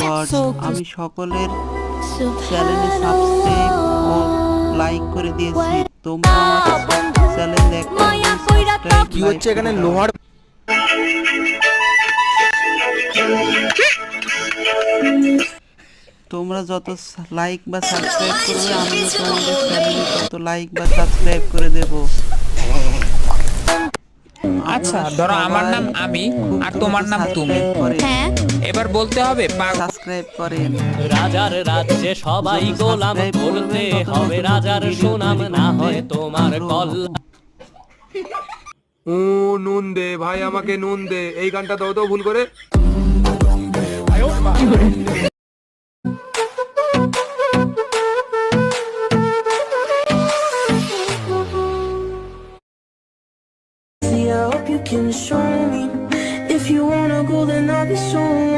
Viewers, আমি সকলের চ্যানেলে সাবস্ক্রাইব ও লাইক করে দিয়েছি। তোমরা আমার চ্যানেল দেখতে হলে সাবস্ক্রাইব কি হচ্ছে এখানে লোহার তোমরা যত লাইক বা সাবস্ক্রাইব করবে আমিও তোমাদের চ্যানেলে তত লাইক বা সাবস্ক্রাইব করে দেব। আচ্ছা ধরো আমার নাম আমি আর তোমার নাম তুমি, হ্যাঁ এবার বলতে হবে সাবস্ক্রাইব করেন। রাজার রাজ্যে সবাই গোলাম, করতে হবে রাজার সুনাম, না হয় তোমার কল্যাণ। ও নুন দে ভাই, আমাকে নুন দে। এই গানটা দাও তো ভুল করে।